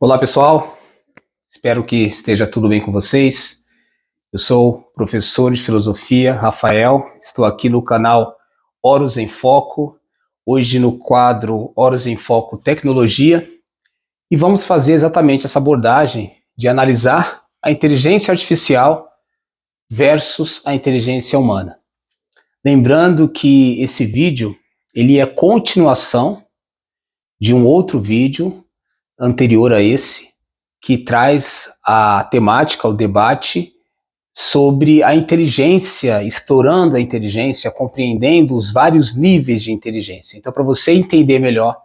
Olá pessoal, espero que esteja tudo bem com vocês. Eu sou o professor de filosofia Rafael, estou aqui no canal Horus em Foco, hoje no quadro Horus em Foco Tecnologia, e vamos fazer exatamente essa abordagem de analisar a inteligência artificial versus a inteligência humana. Lembrando que esse vídeo ele é continuação de um outro vídeo anterior a esse, que traz a temática, o debate sobre a inteligência, explorando a inteligência, compreendendo os vários níveis de inteligência. Então, para você entender melhor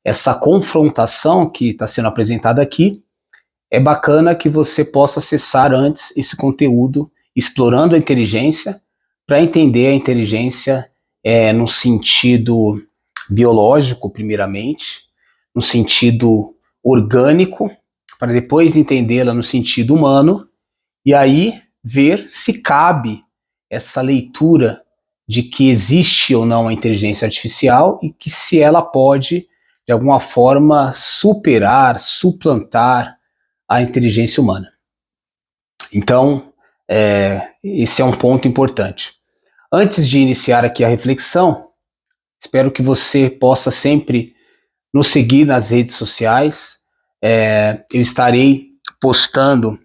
essa confrontação que está sendo apresentada aqui, é bacana que você possa acessar antes esse conteúdo, explorando a inteligência, para entender a inteligência no sentido biológico, primeiramente, no sentido orgânico, para depois entendê-la no sentido humano, e aí ver se cabe essa leitura de que existe ou não a inteligência artificial e que se ela pode, de alguma forma, superar, suplantar a inteligência humana. Então, esse é um ponto importante. Antes de iniciar aqui a reflexão, espero que você possa sempre nos seguir nas redes sociais. Eu estarei postando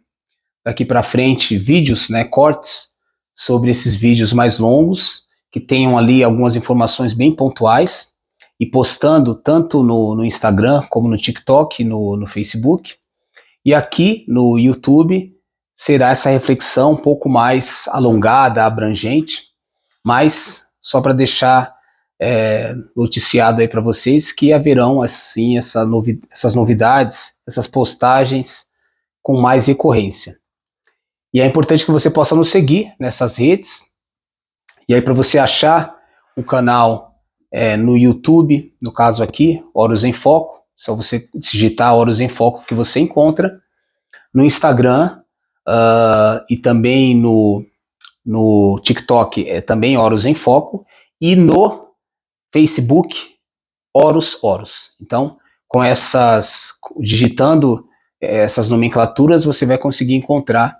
daqui para frente vídeos, cortes sobre esses vídeos mais longos, que tenham ali algumas informações bem pontuais, e postando tanto no Instagram, como no TikTok, no Facebook. E aqui no YouTube será essa reflexão um pouco mais alongada, abrangente, mas só para deixar noticiado aí para vocês que haverão assim essas novidades, essas postagens com mais recorrência. E é importante que você possa nos seguir nessas redes. E aí, para você achar o canal no YouTube, no caso aqui, Horus em Foco, só você digitar Horus em Foco que você encontra. No Instagram e também no TikTok também Horus em Foco. E no Facebook, Horus. Então, digitando essas nomenclaturas, você vai conseguir encontrar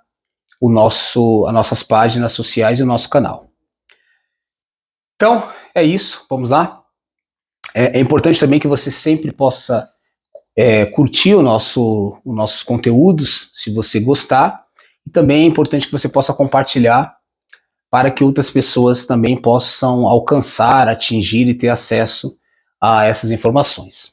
as nossas páginas sociais e o nosso canal. Então, é isso, vamos lá. É importante também que você sempre possa curtir os nossos conteúdos, se você gostar, e também é importante que você possa compartilhar para que outras pessoas também possam alcançar, atingir e ter acesso a essas informações.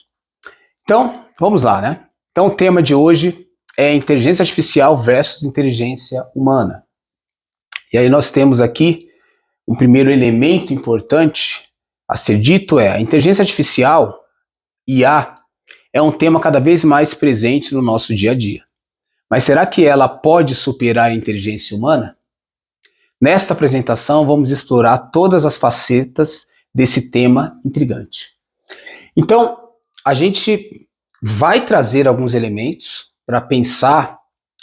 Então, vamos lá, Então, o tema de hoje é inteligência artificial versus inteligência humana. E aí nós temos aqui um primeiro elemento importante a ser dito a inteligência artificial, IA, é um tema cada vez mais presente no nosso dia a dia. Mas será que ela pode superar a inteligência humana? Nesta apresentação, vamos explorar todas as facetas desse tema intrigante. Então, a gente vai trazer alguns elementos para pensar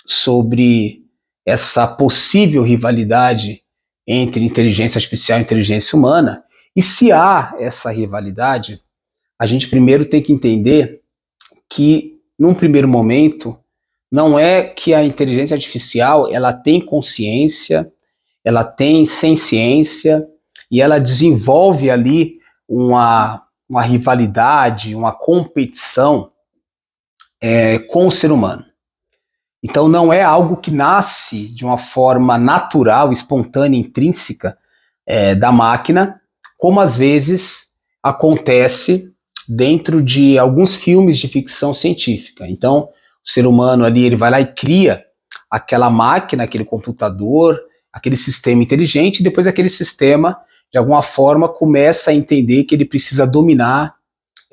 sobre essa possível rivalidade entre inteligência artificial e inteligência humana. E se há essa rivalidade, a gente primeiro tem que entender que, num primeiro momento, não é que a inteligência artificial ela tem consciência, ela tem senciência e ela desenvolve ali uma rivalidade, uma competição com o ser humano. Então não é algo que nasce de uma forma natural, espontânea, intrínseca da máquina, como às vezes acontece dentro de alguns filmes de ficção científica. Então o ser humano ali ele vai lá e cria aquela máquina, aquele computador, aquele sistema inteligente, e depois aquele sistema, de alguma forma, começa a entender que ele precisa dominar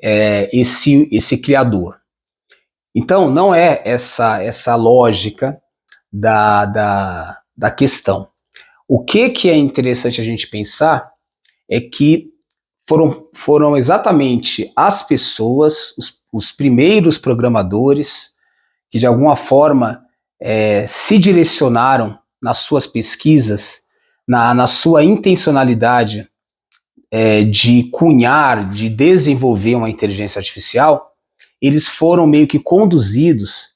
esse criador. Então, não é essa lógica da questão. O que é interessante a gente pensar é que foram exatamente as pessoas, os primeiros programadores, que de alguma forma se direcionaram nas suas pesquisas, na sua intencionalidade de cunhar, de desenvolver uma inteligência artificial. eles foram meio que conduzidos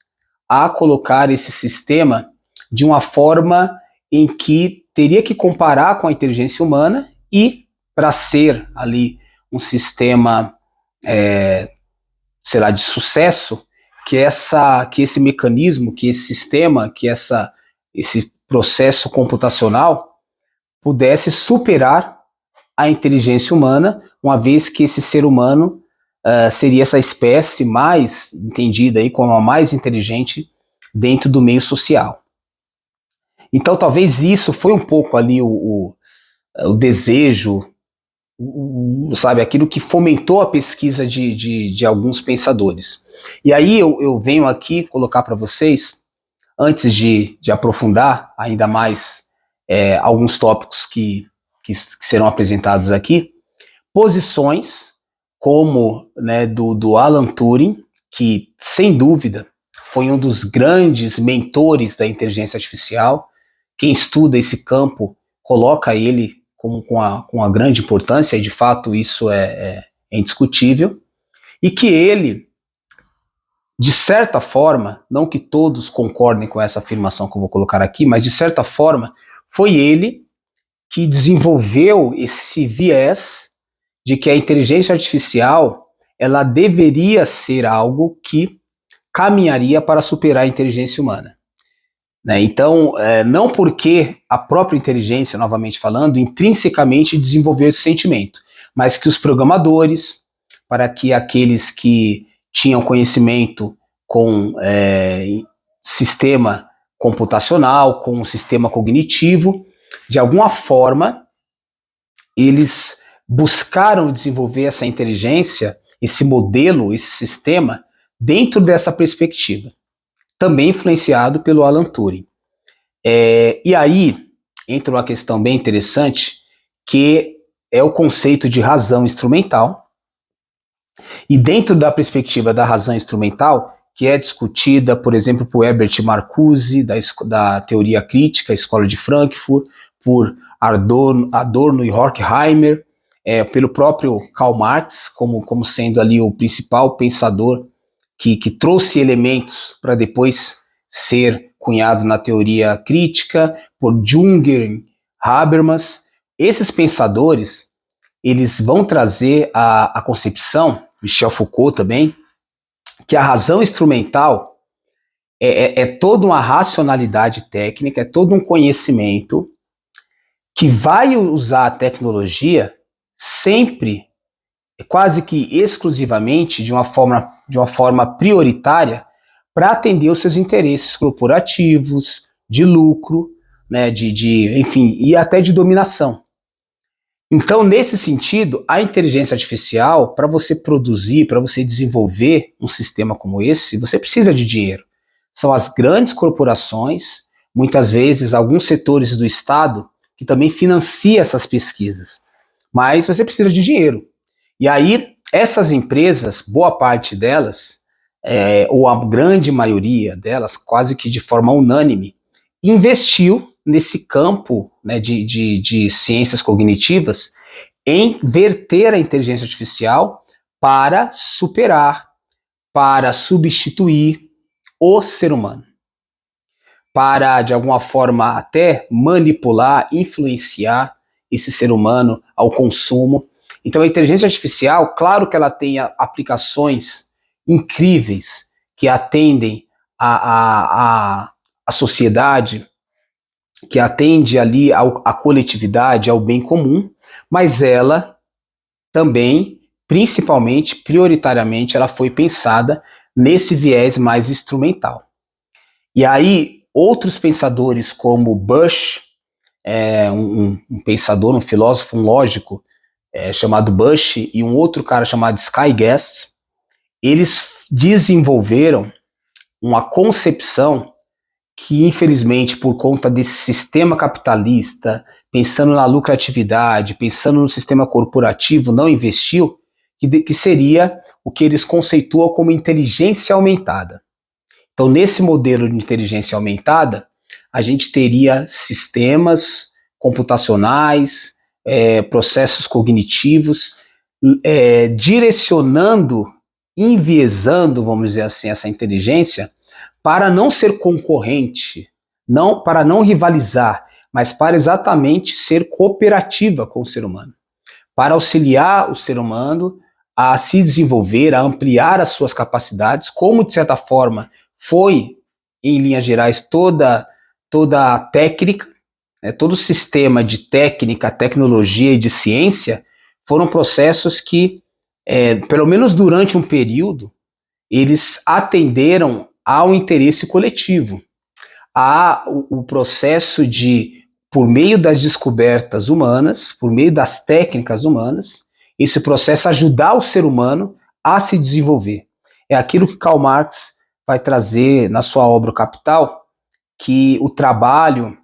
a colocar esse sistema de uma forma em que teria que comparar com a inteligência humana e, para ser ali um sistema, sei lá, de sucesso, que esse mecanismo, que esse sistema, esse processo computacional pudesse superar a inteligência humana, uma vez que esse ser humano seria essa espécie mais entendida aí como a mais inteligente dentro do meio social. Então talvez isso foi um pouco ali o desejo, sabe, aquilo que fomentou a pesquisa de alguns pensadores. E aí eu venho aqui colocar para vocês, antes de aprofundar ainda mais alguns tópicos que serão apresentados aqui, posições como, né, do Alan Turing, que sem dúvida foi um dos grandes mentores da inteligência artificial. Quem estuda esse campo coloca ele com uma grande importância, e de fato isso é indiscutível, e que ele, de certa forma, não que todos concordem com essa afirmação que eu vou colocar aqui, mas de certa forma foi ele que desenvolveu esse viés de que a inteligência artificial ela deveria ser algo que caminharia para superar a inteligência humana. Né? Então, não porque a própria inteligência, novamente falando, intrinsecamente desenvolveu esse sentimento, mas que os programadores, para que aqueles que tinham conhecimento com sistema computacional, com sistema cognitivo, de alguma forma, eles buscaram desenvolver essa inteligência, esse modelo, esse sistema, dentro dessa perspectiva, também influenciado pelo Alan Turing. E aí entra uma questão bem interessante, que é o conceito de razão instrumental, e dentro da perspectiva da razão instrumental, que é discutida, por exemplo, por Herbert Marcuse, da teoria crítica, Escola de Frankfurt, por Adorno e Horkheimer, pelo próprio Karl Marx, como sendo ali o principal pensador que trouxe elementos para depois ser cunhado na teoria crítica, por Junger, Habermas. Esses pensadores, eles vão trazer a concepção, Michel Foucault também, que a razão instrumental é toda uma racionalidade técnica, é todo um conhecimento que vai usar a tecnologia sempre, quase que exclusivamente, de uma forma prioritária, para atender os seus interesses corporativos, de lucro, né, enfim, e até de dominação. Então, nesse sentido, a inteligência artificial, para você produzir, para você desenvolver um sistema como esse, você precisa de dinheiro. São as grandes corporações, muitas vezes alguns setores do Estado, que também financiam essas pesquisas. Mas você precisa de dinheiro. E aí, essas empresas, boa parte delas, ou a grande maioria delas, quase que de forma unânime, investiu nesse campo, né, de ciências cognitivas, em verter a inteligência artificial para superar, para substituir o ser humano, para, de alguma forma, até manipular, influenciar esse ser humano ao consumo. Então, a inteligência artificial, claro que ela tem aplicações incríveis que atendem a sociedade, que atende ali à coletividade, ao bem comum, mas ela também, principalmente, prioritariamente, ela foi pensada nesse viés mais instrumental. E aí, outros pensadores como Bush, um pensador, um filósofo, um lógico chamado Bush, e um outro cara chamado Sky Guess, eles desenvolveram uma concepção que, infelizmente, por conta desse sistema capitalista, pensando na lucratividade, pensando no sistema corporativo, não investiu, que seria o que eles conceituam como inteligência aumentada. Então, nesse modelo de inteligência aumentada, a gente teria sistemas computacionais, processos cognitivos, direcionando enviesando, vamos dizer assim, essa inteligência para não ser concorrente, não para não rivalizar, mas para exatamente ser cooperativa com o ser humano, para auxiliar o ser humano a se desenvolver, a ampliar as suas capacidades, como de certa forma foi, em linhas gerais, toda a técnica, né, todo o sistema de técnica, tecnologia e de ciência foram processos que, pelo menos durante um período, eles atenderam ao interesse coletivo, o processo de, por meio das descobertas humanas, por meio das técnicas humanas, esse processo ajudar o ser humano a se desenvolver. É aquilo que Karl Marx vai trazer na sua obra O Capital, que o trabalho,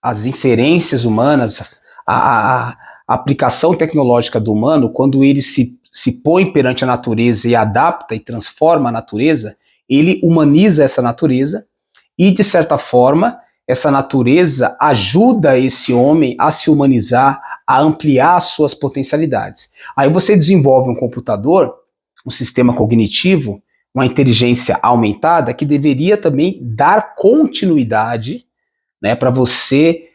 as inferências humanas, a aplicação tecnológica do humano, quando ele se põe perante a natureza e adapta e transforma a natureza, ele humaniza essa natureza e, de certa forma, essa natureza ajuda esse homem a se humanizar, a ampliar as suas potencialidades. Aí você desenvolve um computador, um sistema cognitivo, uma inteligência aumentada que deveria também dar continuidade, né, para você,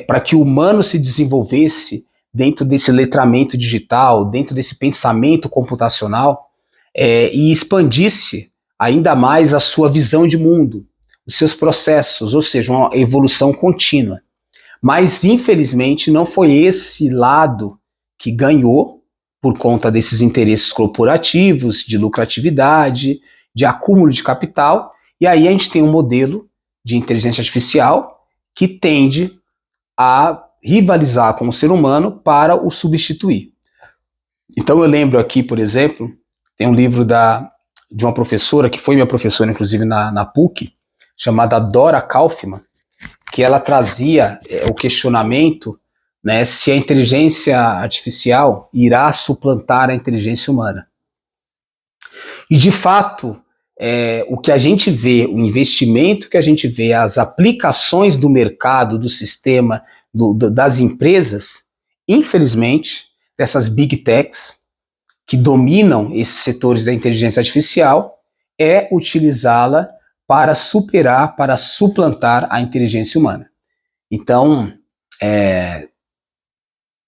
para que o humano se desenvolvesse dentro desse letramento digital, dentro desse pensamento computacional, e expandisse ainda mais a sua visão de mundo, os seus processos, ou seja, uma evolução contínua. Mas, infelizmente, não foi esse lado que ganhou por conta desses interesses corporativos, de lucratividade, de acúmulo de capital, e aí a gente tem um modelo de inteligência artificial que tende a rivalizar com o ser humano para o substituir. Então eu lembro aqui, por exemplo, tem um livro de uma professora, que foi minha professora, inclusive, na PUC, chamada Dora Kaufmann, que ela trazia o questionamento, né, se a inteligência artificial irá suplantar a inteligência humana. E, de fato, o que a gente vê, o investimento que a gente vê, as aplicações do mercado, do sistema, das empresas, infelizmente, dessas big techs, que dominam esses setores da inteligência artificial, é utilizá-la para superar, para suplantar a inteligência humana. Então,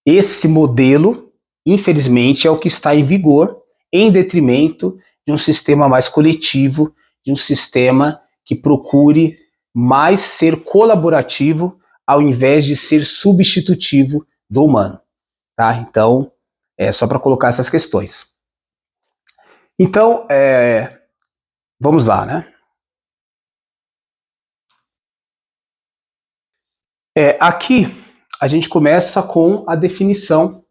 esse modelo, infelizmente, é o que está em vigor, em detrimento de um sistema mais coletivo, de um sistema que procure mais ser colaborativo ao invés de ser substitutivo do humano. Tá? Então, é só para colocar essas questões. Então, vamos lá, né? Aqui a gente começa com a definição,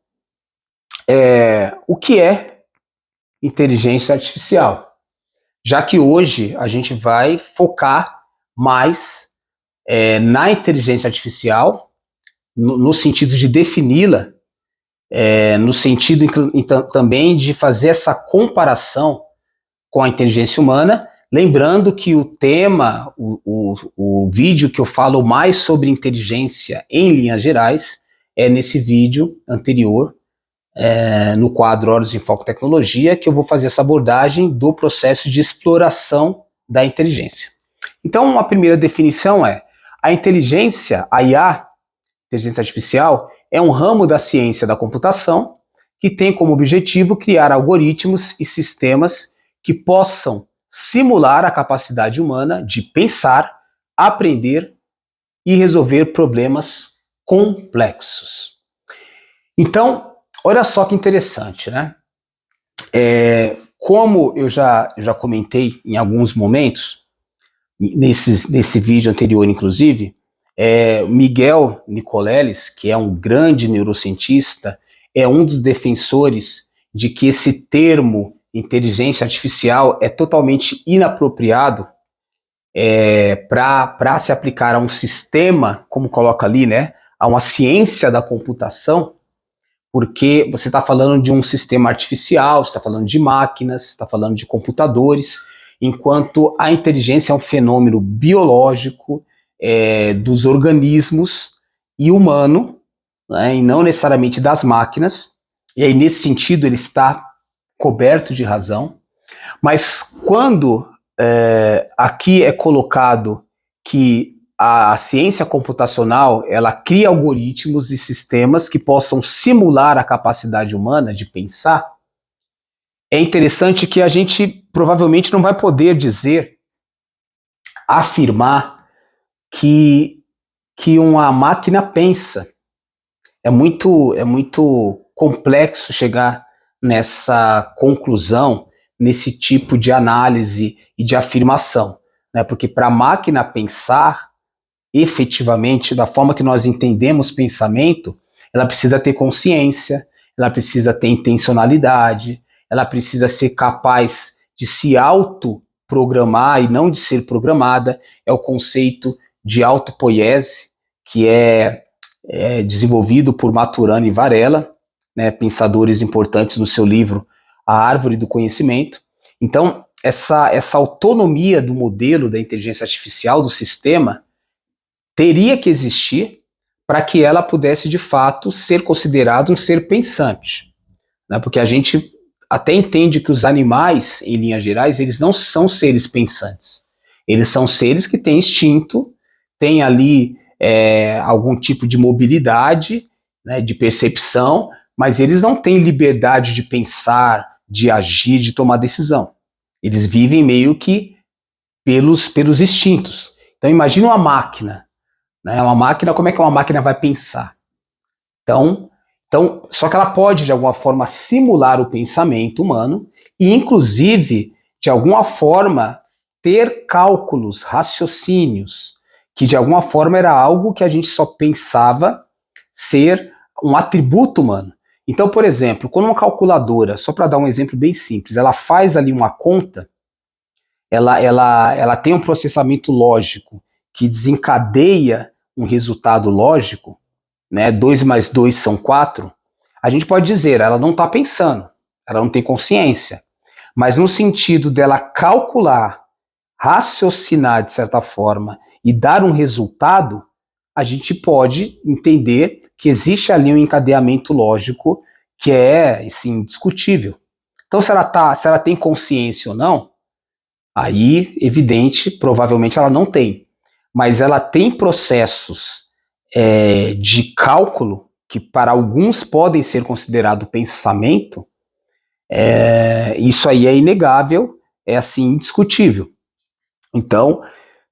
o que é inteligência artificial, já que hoje a gente vai focar mais na inteligência artificial, no sentido de defini-la, no sentido também de fazer essa comparação com a inteligência humana, lembrando que o tema, o vídeo que eu falo mais sobre inteligência em linhas gerais, é nesse vídeo anterior, no quadro Horas em Foco Tecnologia, que eu vou fazer essa abordagem do processo de exploração da inteligência. Então, a primeira definição é: a inteligência, a IA, inteligência artificial, é um ramo da ciência da computação que tem como objetivo criar algoritmos e sistemas que possam simular a capacidade humana de pensar, aprender e resolver problemas complexos. Então, olha só que interessante, né? Como eu já comentei em alguns momentos, nesse vídeo anterior, inclusive, Miguel Nicoleles, que é um grande neurocientista, é um dos defensores de que esse termo inteligência artificial é totalmente inapropriado para se aplicar a um sistema, como coloca ali, né, a uma ciência da computação, porque você está falando de um sistema artificial, você está falando de máquinas, você está falando de computadores, enquanto a inteligência é um fenômeno biológico dos organismos e humano, né, e não necessariamente das máquinas, e aí nesse sentido ele está coberto de razão. Mas quando aqui é colocado que a ciência computacional, ela cria algoritmos e sistemas que possam simular a capacidade humana de pensar, é interessante que a gente provavelmente não vai poder dizer, afirmar que uma máquina pensa. É muito complexo chegar nessa conclusão, nesse tipo de análise e de afirmação, né? Porque para a máquina pensar efetivamente, da forma que nós entendemos pensamento, ela precisa ter consciência, ela precisa ter intencionalidade, ela precisa ser capaz de se autoprogramar e não de ser programada. É o conceito de autopoiese, que é desenvolvido por Maturana e Varela, né, pensadores importantes no seu livro A Árvore do Conhecimento. Então, essa autonomia do modelo da inteligência artificial, do sistema, teria que existir para que ela pudesse, de fato, ser considerado um ser pensante. Né? Porque a gente até entende que os animais, em linhas gerais, eles não são seres pensantes. Eles são seres que têm instinto, têm ali algum tipo de mobilidade, né, de percepção, mas eles não têm liberdade de pensar, de agir, de tomar decisão. Eles vivem meio que pelos instintos. Então imagina uma máquina, né? Uma máquina, como é que uma máquina vai pensar? Só que ela pode, de alguma forma, simular o pensamento humano e, inclusive, de alguma forma, ter cálculos, raciocínios, que, de alguma forma, era algo que a gente só pensava ser um atributo humano. Então, por exemplo, quando uma calculadora, só para dar um exemplo bem simples, ela faz ali uma conta, ela tem um processamento lógico que desencadeia um resultado lógico, né? 2 mais 2 são 4, a gente pode dizer, ela não está pensando, ela não tem consciência. Mas no sentido dela calcular, raciocinar de certa forma e dar um resultado, a gente pode entender que existe ali um encadeamento lógico que é, assim, indiscutível. Então, se ela tem consciência ou não, aí, evidente, provavelmente ela não tem. Mas ela tem processos de cálculo que para alguns podem ser considerado pensamento, isso aí é inegável, é assim, indiscutível. Então,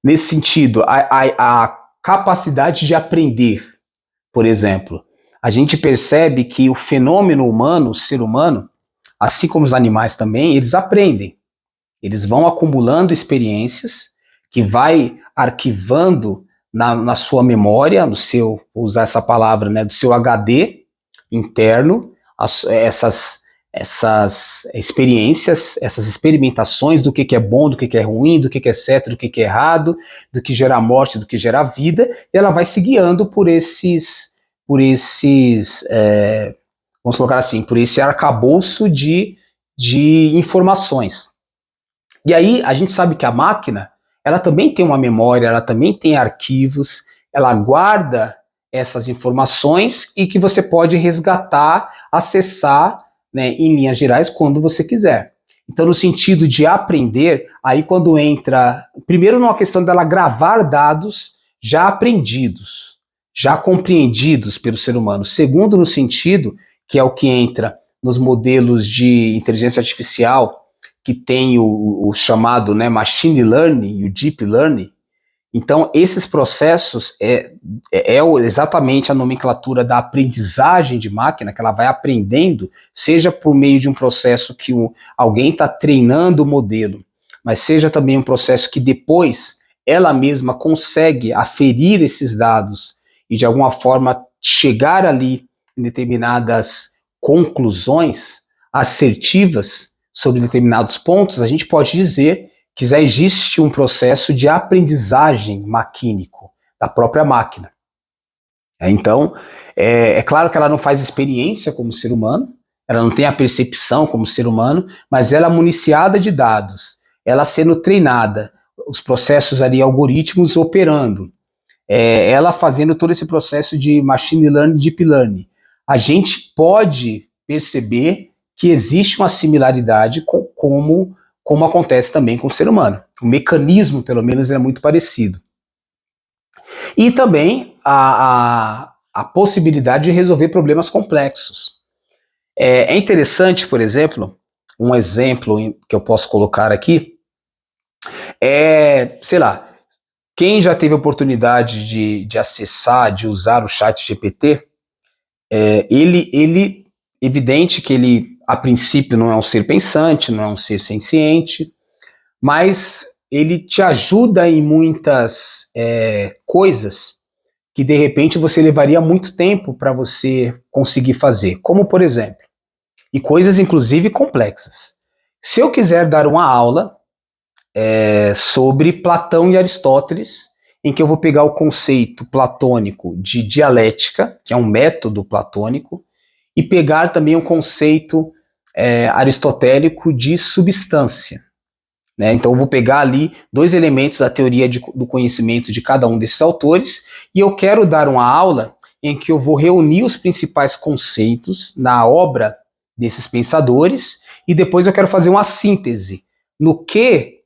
nesse sentido, a capacidade de aprender, por exemplo, a gente percebe que o fenômeno humano, o ser humano, assim como os animais também, eles aprendem. Eles vão acumulando experiências que vai arquivando na sua memória, no seu, vou usar essa palavra, né, do seu HD interno, essas experiências, essas experimentações do que é bom, do que é ruim, do que é certo, do que é errado, do que gera morte, do que gera vida, e ela vai se guiando por vamos colocar assim, por esse arcabouço de informações. E aí a gente sabe que a máquina, ela também tem uma memória, ela também tem arquivos, ela guarda essas informações e que você pode resgatar, acessar, né, em linhas gerais, quando você quiser. Então, no sentido de aprender, aí quando entra, primeiro numa questão dela gravar dados já aprendidos, já compreendidos pelo ser humano. Segundo, no sentido, que é o que entra nos modelos de inteligência artificial, que tem o chamado, né, machine learning e o deep learning. Então, esses processos é exatamente a nomenclatura da aprendizagem de máquina, que ela vai aprendendo, seja por meio de um processo que alguém está treinando o modelo, mas seja também um processo que depois ela mesma consegue aferir esses dados e, de alguma forma, chegar ali em determinadas conclusões assertivas sobre determinados pontos. A gente pode dizer que já existe um processo de aprendizagem maquínico da própria máquina. Então, é claro que ela não faz experiência como ser humano, ela não tem a percepção como ser humano, mas ela é municiada de dados, ela sendo treinada, os processos ali, algoritmos operando, ela fazendo todo esse processo de machine learning, deep learning. A gente pode perceber que existe uma similaridade com como como acontece também com o ser humano. O mecanismo, pelo menos, é muito parecido. E também a possibilidade de resolver problemas complexos. É interessante, por exemplo, um exemplo que eu posso colocar aqui sei lá, quem já teve a oportunidade de acessar, de usar o chat GPT, ele, evidente que ele, a princípio, não é um ser pensante, não é um ser senciente, mas ele te ajuda em muitas coisas que, de repente, você levaria muito tempo para você conseguir fazer. Como, por exemplo, e coisas, inclusive, complexas. Se eu quiser dar uma aula sobre Platão e Aristóteles, em que eu vou pegar o conceito platônico de dialética, que é um método platônico, e pegar também o conceito aristotélico de substância. Né? Então eu vou pegar ali 2 elementos da teoria do conhecimento de cada um desses autores, e eu quero dar uma aula em que eu vou reunir os principais conceitos na obra desses pensadores, e depois eu quero fazer uma síntese no que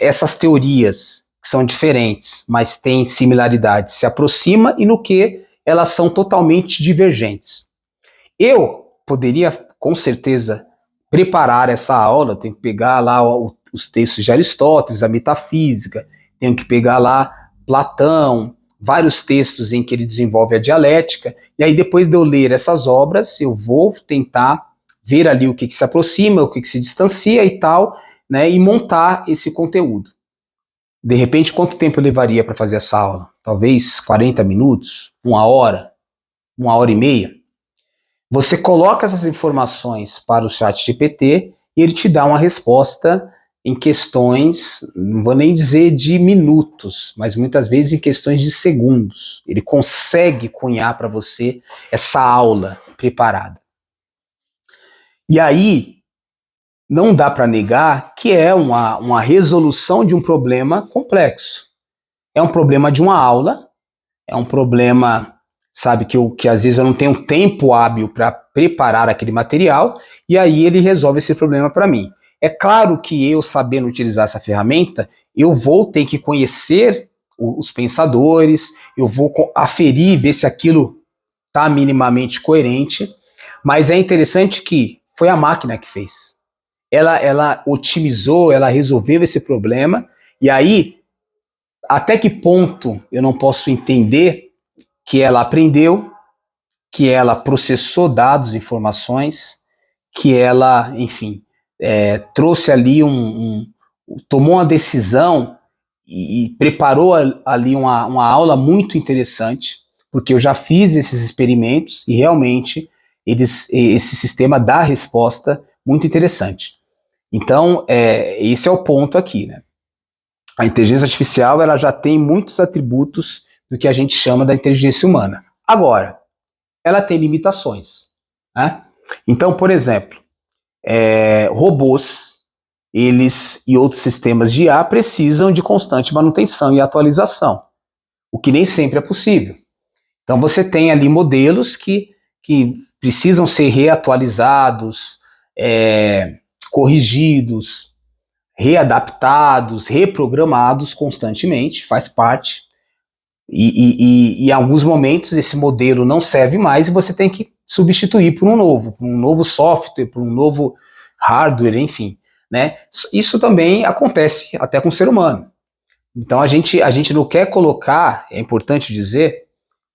essas teorias, que são diferentes, mas têm similaridades, se aproximam, e no que elas são totalmente divergentes. Eu poderia, com certeza, preparar essa aula, tenho que pegar lá os textos de Aristóteles, a metafísica, tenho que pegar lá Platão, vários textos em que ele desenvolve a dialética, e aí depois de eu ler essas obras, eu vou tentar ver ali o que se aproxima, o que se distancia e tal, né, e montar esse conteúdo. De repente, quanto tempo eu levaria para fazer essa aula? Talvez 40 minutos, 1 hora e meia. Você coloca essas informações para o chat GPT e ele te dá uma resposta em questões, não vou nem dizer de minutos, mas muitas vezes em questões de segundos. Ele consegue cunhar para você essa aula preparada. E aí, não dá para negar que é uma resolução de um problema complexo. É um problema de uma aula, é um problema, sabe, que às vezes eu não tenho tempo hábil para preparar aquele material, e aí ele resolve esse problema para mim. É claro que eu, sabendo utilizar essa ferramenta, eu vou ter que conhecer os pensadores, eu vou aferir, ver se aquilo está minimamente coerente, mas é interessante que foi a máquina que fez. Ela otimizou, ela resolveu esse problema, e aí, até que ponto eu não posso entender que ela aprendeu, que ela processou dados, informações, que ela, enfim, trouxe ali tomou uma decisão e preparou ali uma aula muito interessante, porque eu já fiz esses experimentos e realmente esse sistema dá resposta muito interessante. Então, esse é o ponto aqui, né? A inteligência artificial ela já tem muitos atributos do que a gente chama da inteligência humana. Agora, ela tem limitações. Né? Então, por exemplo, robôs e outros sistemas de IA precisam de constante manutenção e atualização, o que nem sempre é possível. Então, você tem ali modelos que precisam ser reatualizados, corrigidos, readaptados, reprogramados constantemente, faz parte. E em alguns momentos esse modelo não serve mais e você tem que substituir por um novo software, por um novo hardware, enfim. Né? Isso também acontece até com o ser humano. Então a gente não quer colocar, é importante dizer,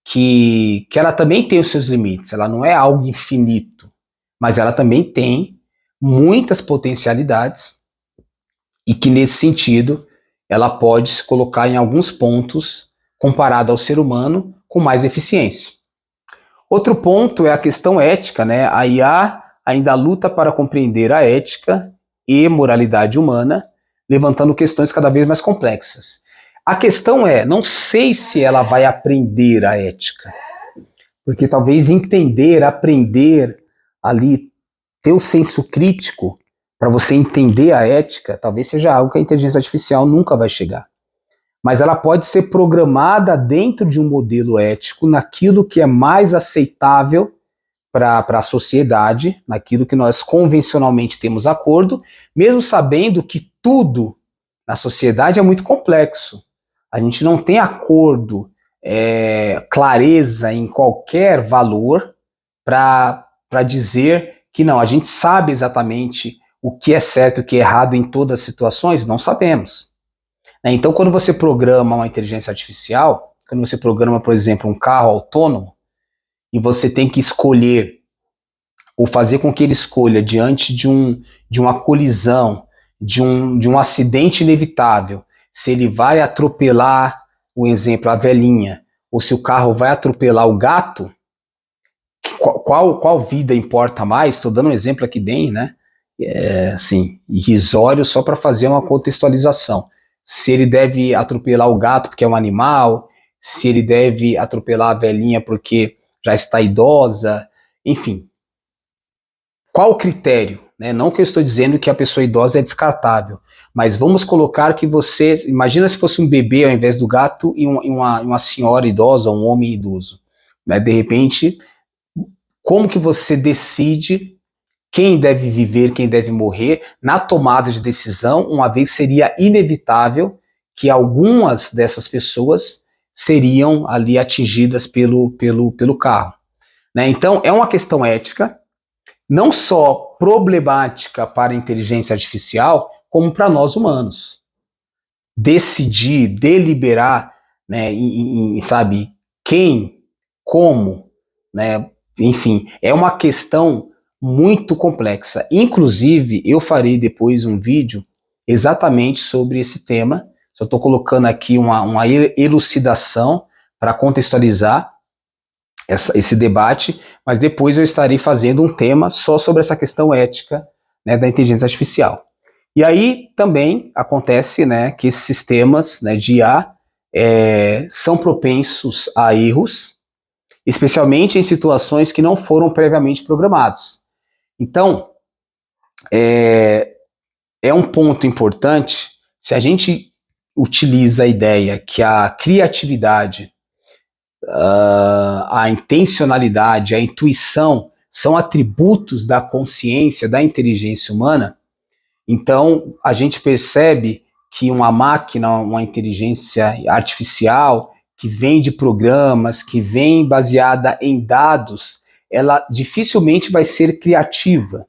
que ela também tem os seus limites, ela não é algo infinito, mas ela também tem muitas potencialidades e que nesse sentido ela pode se colocar em alguns pontos comparada ao ser humano com mais eficiência. Outro ponto é a questão ética, né? A IA ainda luta para compreender a ética e moralidade humana, levantando questões cada vez mais complexas. A questão não sei se ela vai aprender a ética, porque talvez entender, aprender ali, ter o senso crítico para você entender a ética, talvez seja algo que a inteligência artificial nunca vai chegar. Mas ela pode ser programada dentro de um modelo ético, naquilo que é mais aceitável para a sociedade, naquilo que nós convencionalmente temos acordo, mesmo sabendo que tudo na sociedade é muito complexo. A gente não tem acordo, clareza em qualquer valor para dizer que não, a gente sabe exatamente o que é certo e o que é errado em todas as situações, não sabemos. Então, quando você programa uma inteligência artificial, quando você programa, por exemplo, um carro autônomo, e você tem que escolher, ou fazer com que ele escolha diante de uma colisão, de um acidente inevitável, se ele vai atropelar, um exemplo, a velhinha, ou se o carro vai atropelar o gato, qual vida importa mais? Estou dando um exemplo aqui bem, né? Assim, irrisório, só para fazer uma contextualização. Se ele deve atropelar o gato porque é um animal, se ele deve atropelar a velhinha porque já está idosa, enfim. Qual o critério? Né? Não que eu estou dizendo que a pessoa idosa é descartável, mas vamos colocar que você, imagina se fosse um bebê ao invés do gato e uma senhora idosa, um homem idoso. Né? De repente, como que você decide quem deve viver, quem deve morrer na tomada de decisão, uma vez seria inevitável que algumas dessas pessoas seriam ali atingidas pelo carro. Né? Então, é uma questão ética, não só problemática para a inteligência artificial, como para nós humanos. Decidir, deliberar, né, sabe, quem, como, né, enfim, é uma questão muito complexa. Inclusive, eu farei depois um vídeo exatamente sobre esse tema. Só estou colocando aqui uma elucidação para contextualizar esse debate, mas depois eu estarei fazendo um tema só sobre essa questão ética, né, da inteligência artificial. E aí também acontece, né, que esses sistemas, né, de IA são propensos a erros, especialmente em situações que não foram previamente programados. Então, é um ponto importante, se a gente utiliza a ideia que a criatividade, a intencionalidade, a intuição são atributos da consciência, da inteligência humana, então a gente percebe que uma máquina, uma inteligência artificial, que vem de programas, que vem baseada em dados, ela dificilmente vai ser criativa.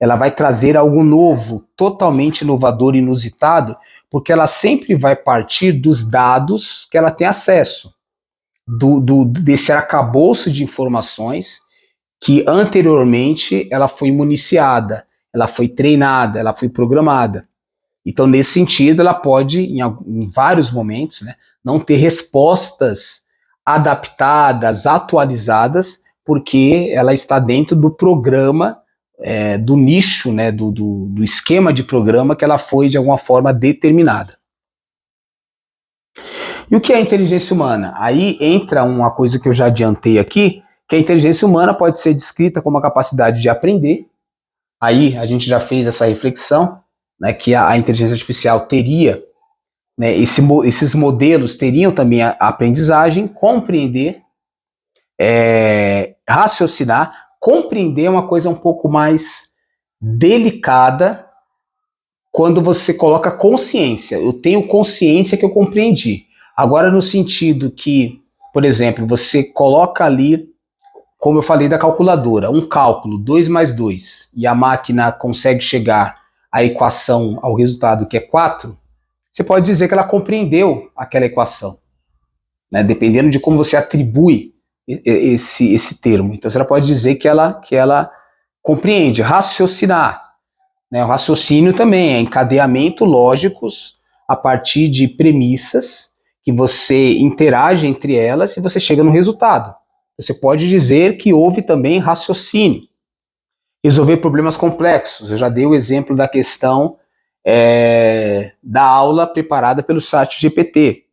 Ela vai trazer algo novo, totalmente inovador, inusitado, porque ela sempre vai partir dos dados que ela tem acesso. Desse arcabouço de informações que anteriormente ela foi municiada, ela foi treinada, ela foi programada. Então, nesse sentido, ela pode, em vários momentos, né, não ter respostas adaptadas, atualizadas, porque ela está dentro do programa, do nicho, né, do esquema de programa que ela foi, de alguma forma, determinada. E o que é a inteligência humana? Aí entra uma coisa que eu já adiantei aqui, que a inteligência humana pode ser descrita como a capacidade de aprender. Aí a gente já fez essa reflexão, né, que a inteligência artificial teria, né, esses modelos teriam também a aprendizagem, compreender, raciocinar. Compreender é uma coisa um pouco mais delicada quando você coloca consciência. Eu tenho consciência que eu compreendi. Agora, no sentido que, por exemplo, você coloca ali, como eu falei da calculadora, um cálculo, 2 mais 2, e a máquina consegue chegar à equação, ao resultado que é 4, você pode dizer que ela compreendeu aquela equação, né? Dependendo de como você atribui esse termo. Então, você pode dizer que ela compreende, raciocinar. Né? O raciocínio também é encadeamento lógicos a partir de premissas que você interage entre elas e você chega no resultado. Você pode dizer que houve também raciocínio. Resolver problemas complexos. Eu já dei o exemplo da questão da aula preparada pelo chat GPT.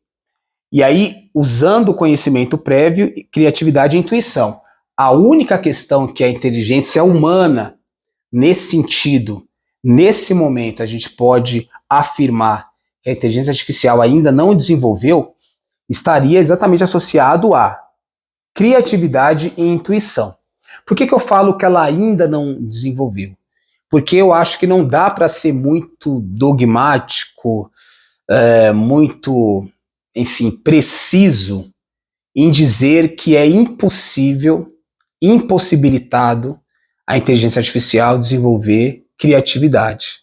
E aí, usando o conhecimento prévio, criatividade e intuição. A única questão que a inteligência humana, nesse sentido, nesse momento, a gente pode afirmar que a inteligência artificial ainda não desenvolveu, estaria exatamente associado a criatividade e intuição. Por que eu falo que ela ainda não desenvolveu? Porque eu acho que não dá para ser muito dogmático, muito, enfim, preciso em dizer que é impossível, impossibilitado a inteligência artificial desenvolver criatividade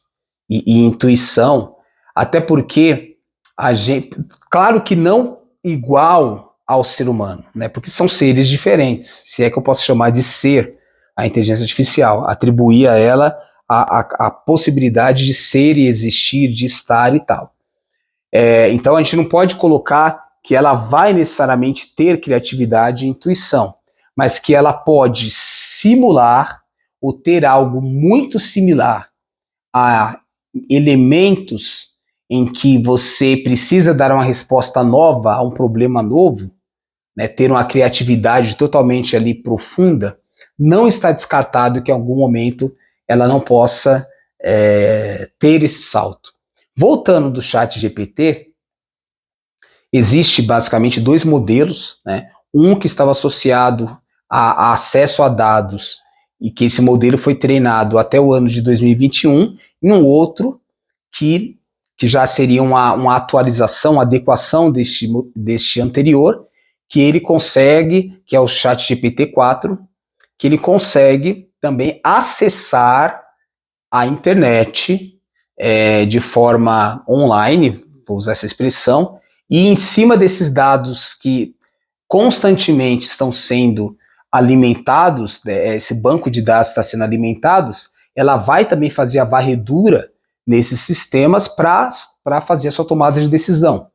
e intuição, até porque a gente, claro que não igual ao ser humano, né? Porque são seres diferentes, se é que eu posso chamar de ser a inteligência artificial, atribuir a ela a possibilidade de ser e existir, de estar e tal. Então a gente não pode colocar que ela vai necessariamente ter criatividade e intuição, mas que ela pode simular ou ter algo muito similar a elementos em que você precisa dar uma resposta nova a um problema novo, né, ter uma criatividade totalmente ali profunda, não está descartado que em algum momento ela não possa ter esse salto. Voltando do chat GPT, existe basicamente dois modelos, né? Um que estava associado a acesso a dados e que esse modelo foi treinado até o ano de 2021, e um outro que já seria uma atualização, uma adequação deste anterior, que ele consegue, que é o ChatGPT-4, que ele consegue também acessar a internet de forma online, vou usar essa expressão, e em cima desses dados que constantemente estão sendo alimentados, esse banco de dados está sendo alimentado, ela vai também fazer a varredura nesses sistemas para fazer a sua tomada de decisão.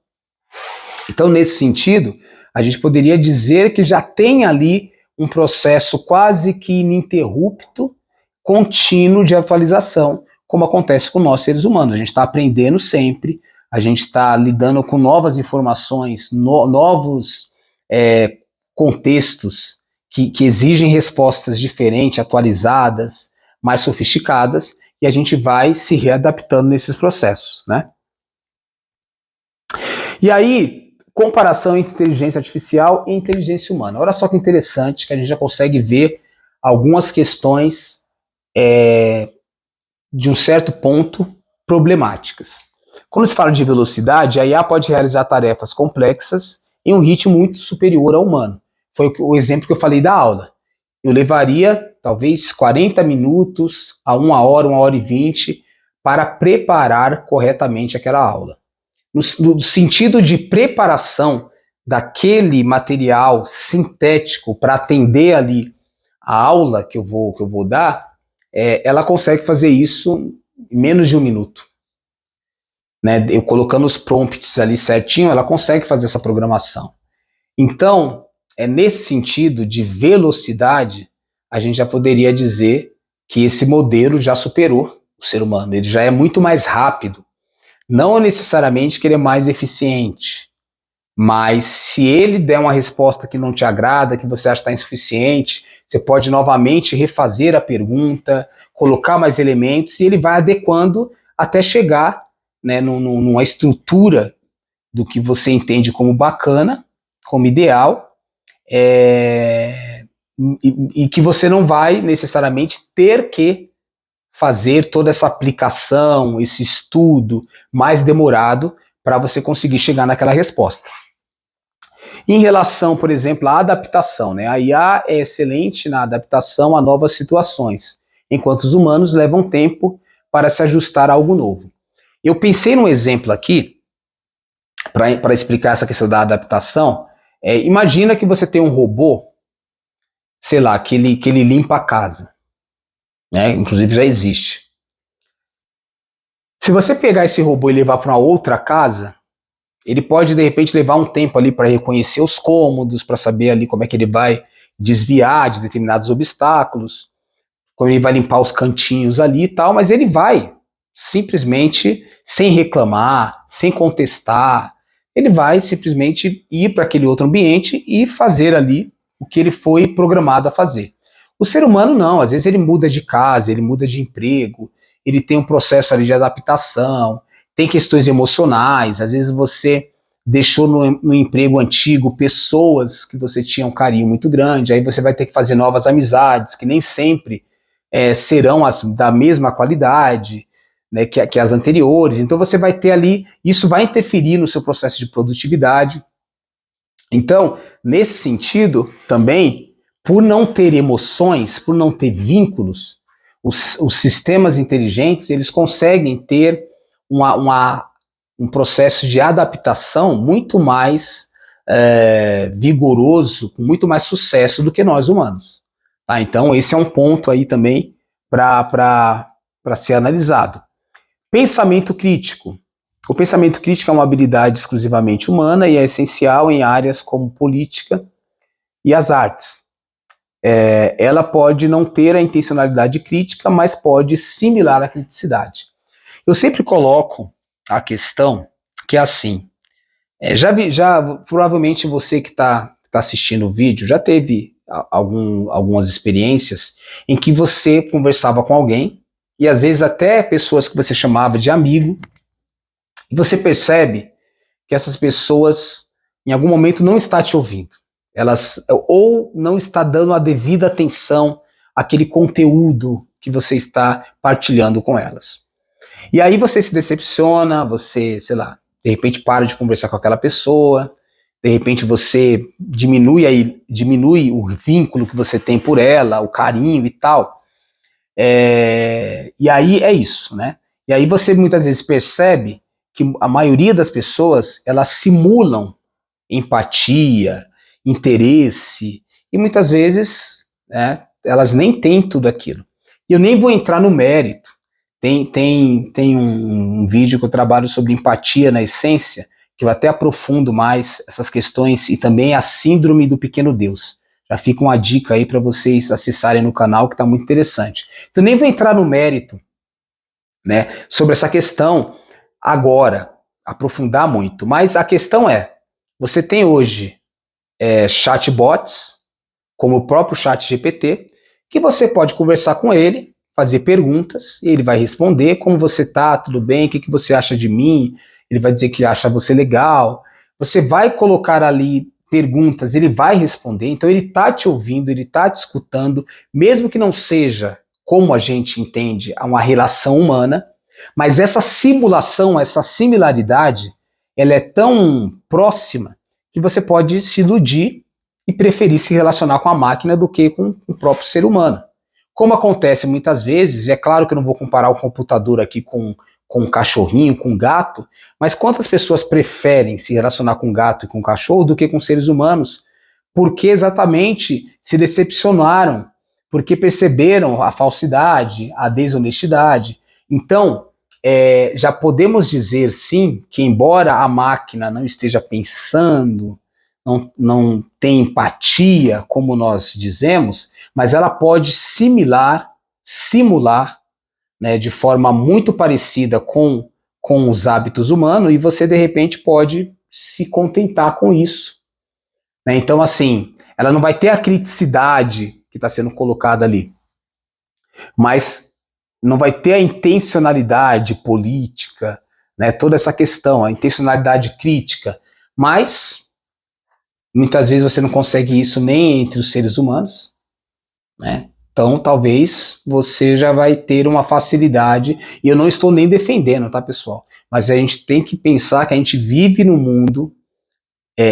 Então, nesse sentido, a gente poderia dizer que já tem ali um processo quase que ininterrupto, contínuo de atualização, como acontece com nós seres humanos. A gente está aprendendo sempre, a gente está lidando com novas informações, novos contextos que exigem respostas diferentes, atualizadas, mais sofisticadas, e a gente vai se readaptando nesses processos, né? E aí, comparação entre inteligência artificial e inteligência humana. Olha só que interessante que a gente já consegue ver algumas questões de um certo ponto problemáticas. Quando se fala de velocidade, a IA pode realizar tarefas complexas em um ritmo muito superior ao humano. Foi o exemplo que eu falei da aula. Eu levaria talvez 40 minutos a 1 hora e 20 para preparar corretamente aquela aula. No sentido de preparação daquele material sintético para atender ali a aula que eu vou dar, ela consegue fazer isso em menos de 1 minuto. Né? Eu colocando os prompts ali certinho, ela consegue fazer essa programação. Então, nesse sentido de velocidade, a gente já poderia dizer que esse modelo já superou o ser humano, ele já é muito mais rápido. Não necessariamente que ele é mais eficiente, mas se ele der uma resposta que não te agrada, que você acha que está insuficiente, você pode novamente refazer a pergunta, colocar mais elementos e ele vai adequando até chegar, né, numa estrutura do que você entende como bacana, como ideal, e que você não vai necessariamente ter que fazer toda essa aplicação, esse estudo mais demorado para você conseguir chegar naquela resposta. Em relação, por exemplo, à adaptação, né? A IA é excelente na adaptação a novas situações, enquanto os humanos levam tempo para se ajustar a algo novo. Eu pensei num exemplo aqui, para explicar essa questão da adaptação. Imagina que você tem um robô, sei lá, que ele limpa a casa. Né? Inclusive já existe. Se você pegar esse robô e levar para uma outra casa, ele pode de repente levar um tempo ali para reconhecer os cômodos, para saber ali como é que ele vai desviar de determinados obstáculos, como ele vai limpar os cantinhos ali e tal, mas ele vai simplesmente, sem reclamar, sem contestar, ele vai simplesmente ir para aquele outro ambiente e fazer ali o que ele foi programado a fazer. O ser humano não, às vezes ele muda de casa, ele muda de emprego, ele tem um processo ali de adaptação, tem questões emocionais, às vezes você deixou no emprego antigo pessoas que você tinha um carinho muito grande, aí você vai ter que fazer novas amizades, que nem sempre serão da mesma qualidade, né, que as anteriores. Então você vai ter ali, isso vai interferir no seu processo de produtividade. Então, nesse sentido, também, por não ter emoções, por não ter vínculos, os sistemas inteligentes, eles conseguem ter um processo de adaptação muito mais vigoroso, com muito mais sucesso do que nós humanos. Tá? Então, esse é um ponto aí também para ser analisado. Pensamento crítico. O pensamento crítico é uma habilidade exclusivamente humana e é essencial em áreas como política e as artes. Ela pode não ter a intencionalidade crítica, mas pode similar à criticidade. Eu sempre coloco a questão que é assim, provavelmente você que está assistindo o vídeo já teve algumas experiências em que você conversava com alguém, e às vezes até pessoas que você chamava de amigo, e você percebe que essas pessoas em algum momento não estão te ouvindo. Elas ou não está dando a devida atenção àquele conteúdo que você está partilhando com elas. E aí você se decepciona, você, sei lá, de repente para de conversar com aquela pessoa, de repente você diminui o vínculo que você tem por ela, o carinho e tal. E aí é isso, né? E aí você muitas vezes percebe que a maioria das pessoas, elas simulam empatia, interesse, e muitas vezes, né, elas nem têm tudo aquilo. E eu nem vou entrar no mérito. Tem um vídeo que eu trabalho sobre empatia na essência, que eu até aprofundo mais essas questões e também a síndrome do pequeno Deus. Já fica uma dica aí para vocês acessarem no canal, que está muito interessante. Então nem vou entrar no mérito, né, sobre essa questão agora, aprofundar muito. Mas a questão é, você tem hoje chatbots, como o próprio ChatGPT, que você pode conversar com ele, fazer perguntas, e ele vai responder, como você tá, tudo bem, o que você acha de mim, ele vai dizer que acha você legal, você vai colocar ali perguntas, ele vai responder, então ele tá te ouvindo, ele tá te escutando, mesmo que não seja como a gente entende uma relação humana, mas essa simulação, essa similaridade, ela é tão próxima que você pode se iludir e preferir se relacionar com a máquina do que com o próprio ser humano. Como acontece muitas vezes, é claro que eu não vou comparar o computador aqui com um cachorrinho, com um gato, mas quantas pessoas preferem se relacionar com gato e com cachorro do que com seres humanos? Porque exatamente se decepcionaram, porque perceberam a falsidade, a desonestidade. Então, já podemos dizer sim que embora a máquina não esteja pensando, não tem empatia, como nós dizemos, mas ela pode simular, né, de forma muito parecida com os hábitos humanos, e você de repente pode se contentar com isso. Né? Então, assim, ela não vai ter a criticidade que está sendo colocada ali, mas não vai ter a intencionalidade política, né, toda essa questão, a intencionalidade crítica, mas muitas vezes você não consegue isso nem entre os seres humanos, né? Então, talvez você já vai ter uma facilidade, e eu não estou nem defendendo, tá, pessoal? Mas a gente tem que pensar que a gente vive num mundo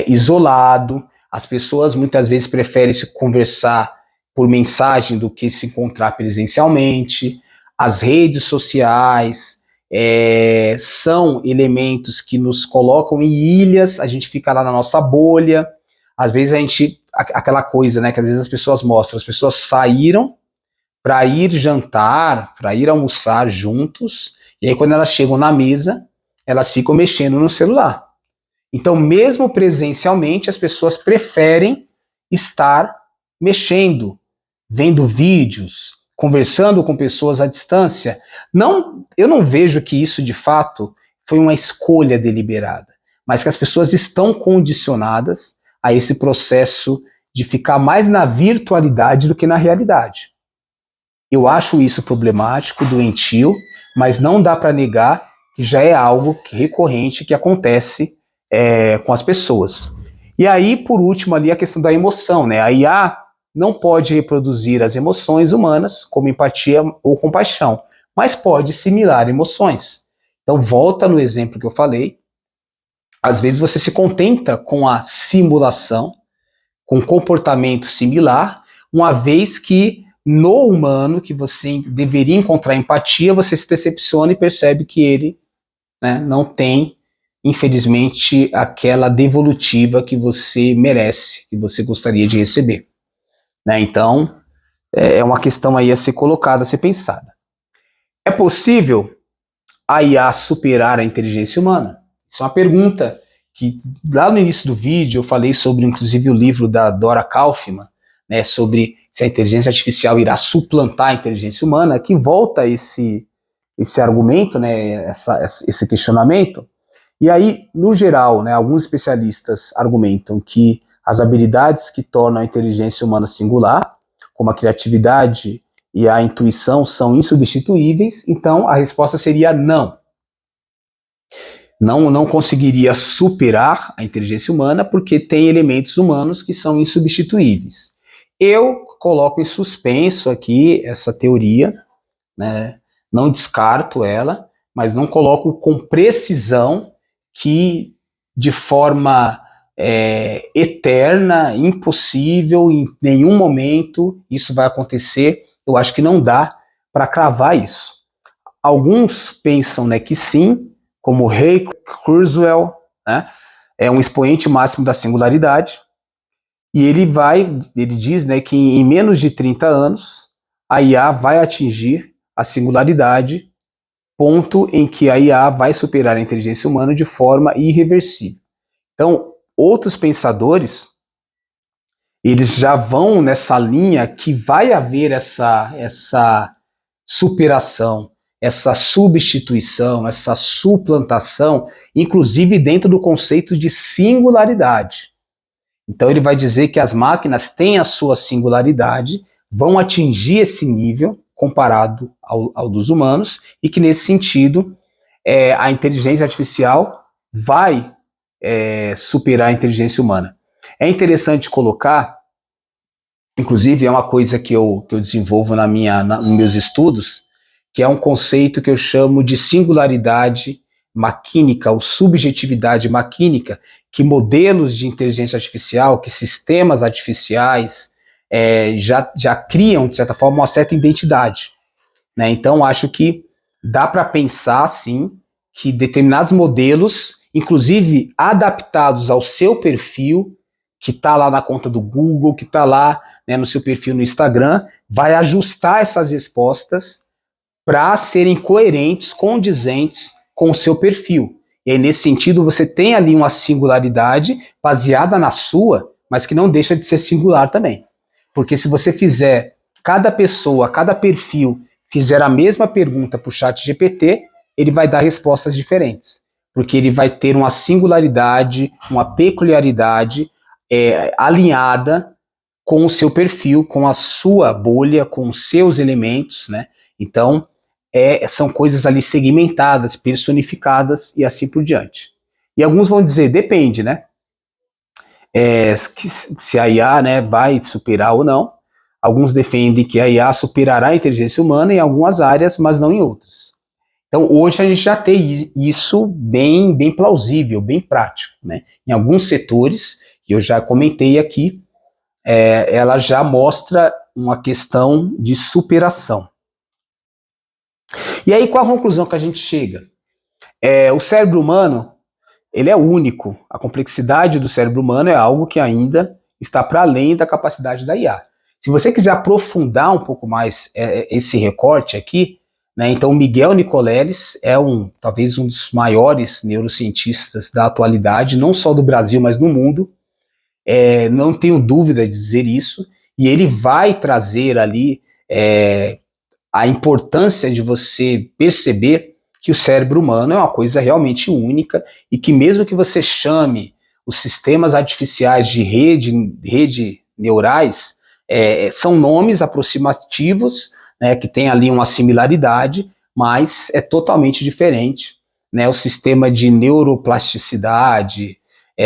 isolado, as pessoas muitas vezes preferem se conversar por mensagem do que se encontrar presencialmente, as redes sociais são elementos que nos colocam em ilhas, a gente fica lá na nossa bolha, às vezes aquela coisa, né, que às vezes as pessoas mostram, as pessoas saíram para ir jantar, para ir almoçar juntos, e aí quando elas chegam na mesa, elas ficam mexendo no celular. Então, mesmo presencialmente, as pessoas preferem estar mexendo, vendo vídeos, conversando com pessoas à distância. Eu não vejo que isso, de fato, foi uma escolha deliberada, mas que as pessoas estão condicionadas a esse processo de ficar mais na virtualidade do que na realidade. Eu acho isso problemático, doentio, mas não dá para negar que já é algo recorrente que acontece com as pessoas. E aí, por último, ali a questão da emoção, né? A IA não pode reproduzir as emoções humanas, como empatia ou compaixão, mas pode simular emoções. Então, volta no exemplo que eu falei. Às vezes você se contenta com a simulação, com comportamento similar, uma vez que no humano, que você deveria encontrar empatia, você se decepciona e percebe que ele, né, não tem, infelizmente, aquela devolutiva que você merece, que você gostaria de receber. Né? Então, é uma questão aí a ser colocada, a ser pensada. É possível a IA superar a inteligência humana? Isso é uma pergunta que lá no início do vídeo eu falei sobre, inclusive, o livro da Dora Kaufman, né, sobre se a inteligência artificial irá suplantar a inteligência humana, que volta esse argumento, né, esse questionamento. E aí, no geral, né, alguns especialistas argumentam que as habilidades que tornam a inteligência humana singular, como a criatividade e a intuição, são insubstituíveis, então a resposta seria não. Não conseguiria superar a inteligência humana porque tem elementos humanos que são insubstituíveis. Eu coloco em suspenso aqui essa teoria, né? Não descarto ela, mas não coloco com precisão que de forma eterna, impossível, em nenhum momento isso vai acontecer. Eu acho que não dá para cravar isso. Alguns pensam, né, que sim, como Ray Kurzweil, né, é um expoente máximo da singularidade, e ele diz, né, que em menos de 30 anos a IA vai atingir a singularidade, ponto em que a IA vai superar a inteligência humana de forma irreversível. Então, outros pensadores, eles já vão nessa linha que vai haver essa superação, essa substituição, essa suplantação, inclusive dentro do conceito de singularidade. Então ele vai dizer que as máquinas têm a sua singularidade, vão atingir esse nível comparado ao dos humanos, e que nesse sentido a inteligência artificial vai superar a inteligência humana. É interessante colocar, inclusive é uma coisa que eu desenvolvo nos meus estudos, que é um conceito que eu chamo de singularidade maquínica, ou subjetividade maquínica, que modelos de inteligência artificial, que sistemas artificiais já criam, de certa forma, uma certa identidade. Né? Então, acho que dá para pensar, sim, que determinados modelos, inclusive adaptados ao seu perfil, que está lá na conta do Google, que está lá, né, no seu perfil no Instagram, vai ajustar essas respostas para serem coerentes, condizentes com o seu perfil. E aí, nesse sentido, você tem ali uma singularidade baseada na sua, mas que não deixa de ser singular também. Porque se você fizer, cada pessoa, cada perfil, fizer a mesma pergunta para o ChatGPT, ele vai dar respostas diferentes. Porque ele vai ter uma singularidade, uma peculiaridade alinhada com o seu perfil, com a sua bolha, com os seus elementos, né? Então, são coisas ali segmentadas, personificadas e assim por diante. E alguns vão dizer, depende, né? Se a IA, né, vai superar ou não. Alguns defendem que a IA superará a inteligência humana em algumas áreas, mas não em outras. Então, hoje a gente já tem isso bem plausível, bem prático, né? Em alguns setores, que eu já comentei aqui, ela já mostra uma questão de superação. E aí, qual a conclusão que a gente chega? O cérebro humano, ele é único. A complexidade do cérebro humano é algo que ainda está para além da capacidade da IA. Se você quiser aprofundar um pouco mais esse recorte aqui, né, então o Miguel Nicoleles é talvez um dos maiores neurocientistas da atualidade, não só do Brasil, mas no mundo. Não tenho dúvida de dizer isso, e ele vai trazer ali a importância de você perceber que o cérebro humano é uma coisa realmente única, e que mesmo que você chame os sistemas artificiais de rede neurais, são nomes aproximativos, né, que tem ali uma similaridade, mas é totalmente diferente, né, o sistema de neuroplasticidade,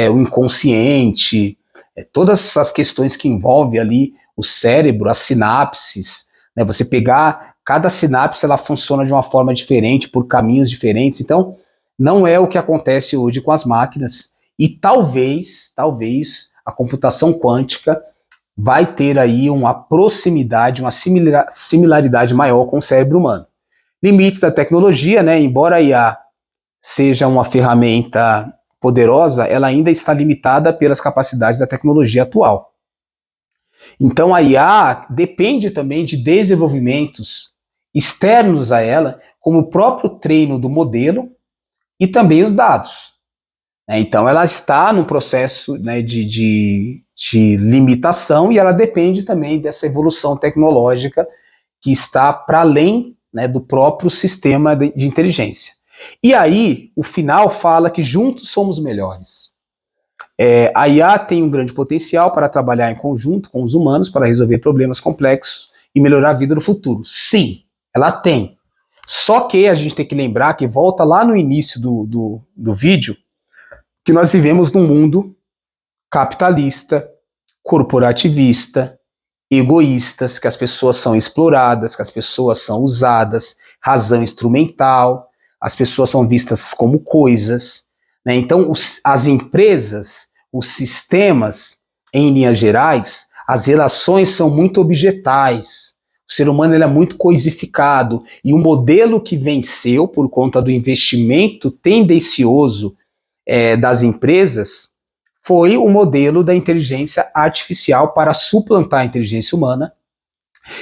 o inconsciente, todas essas questões que envolvem ali o cérebro, as sinapses, né, você pegar, cada sinapse ela funciona de uma forma diferente, por caminhos diferentes, então não é o que acontece hoje com as máquinas, e talvez a computação quântica vai ter aí uma proximidade, uma similaridade maior com o cérebro humano. Limites da tecnologia, né, embora a IA seja uma ferramenta poderosa, ela ainda está limitada pelas capacidades da tecnologia atual. Então a IA depende também de desenvolvimentos externos a ela, como o próprio treino do modelo e também os dados. Então ela está no processo, né, de limitação, e ela depende também dessa evolução tecnológica que está para além, né, do próprio sistema de inteligência. E aí, o final fala que juntos somos melhores. A IA tem um grande potencial para trabalhar em conjunto com os humanos para resolver problemas complexos e melhorar a vida no futuro. Sim, ela tem. Só que a gente tem que lembrar que volta lá no início do vídeo, que nós vivemos num mundo capitalista, corporativista, egoístas, que as pessoas são exploradas, que as pessoas são usadas, razão instrumental, as pessoas são vistas como coisas, né? Então, as empresas, os sistemas, em linhas gerais, as relações são muito objetais. O ser humano ele é muito coisificado, e o modelo que venceu por conta do investimento tendencioso das empresas foi o modelo da inteligência artificial para suplantar a inteligência humana,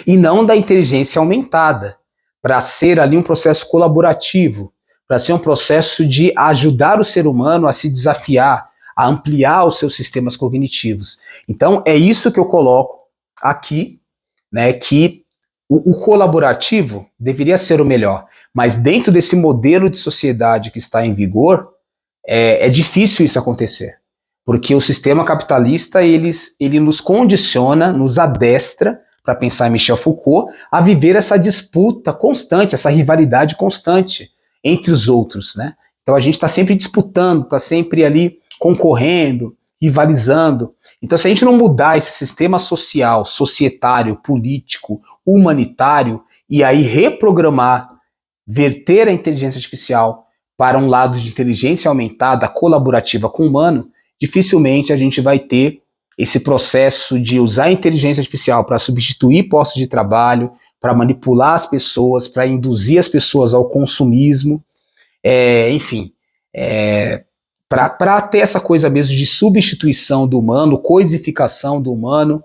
e não da inteligência aumentada, para ser ali um processo colaborativo, para ser um processo de ajudar o ser humano a se desafiar, a ampliar os seus sistemas cognitivos. Então é isso que eu coloco aqui, né, que o colaborativo deveria ser o melhor, mas dentro desse modelo de sociedade que está em vigor, é difícil isso acontecer, porque o sistema capitalista ele nos condiciona, nos adestra, para pensar em Michel Foucault, a viver essa disputa constante, essa rivalidade constante entre os outros, né? Então a gente está sempre disputando, está sempre ali concorrendo, rivalizando. Então se a gente não mudar esse sistema social, societário, político, humanitário, e aí reprogramar, verter a inteligência artificial para um lado de inteligência aumentada, colaborativa com o humano, dificilmente a gente vai ter esse processo de usar a inteligência artificial para substituir postos de trabalho, para manipular as pessoas, para induzir as pessoas ao consumismo, enfim, para ter essa coisa mesmo de substituição do humano, coisificação do humano,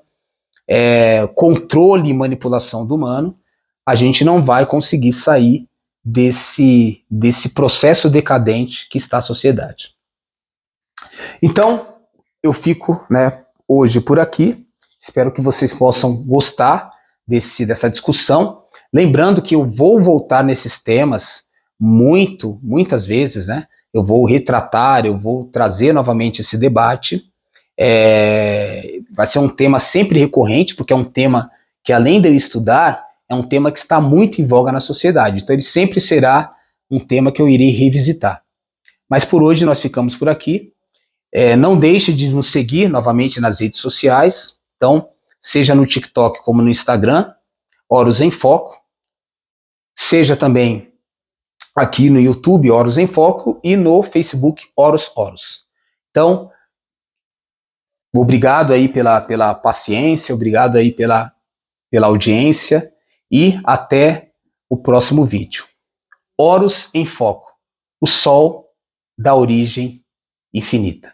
controle e manipulação do humano, a gente não vai conseguir sair desse processo decadente que está a sociedade. Então, eu fico, né, hoje por aqui. Espero que vocês possam gostar dessa discussão. Lembrando que eu vou voltar nesses temas muitas vezes, né? Eu vou retratar, eu vou trazer novamente esse debate. Vai ser um tema sempre recorrente, porque é um tema que, além de eu estudar, é um tema que está muito em voga na sociedade. Então ele sempre será um tema que eu irei revisitar. Mas por hoje nós ficamos por aqui. Não deixe de nos seguir novamente nas redes sociais. Então, seja no TikTok como no Instagram, Horus em Foco. Seja também aqui no YouTube, Horus em Foco, e no Facebook, Horus. Então, obrigado aí pela paciência, obrigado aí pela audiência, e até o próximo vídeo. Horus em Foco, o Sol da origem infinita.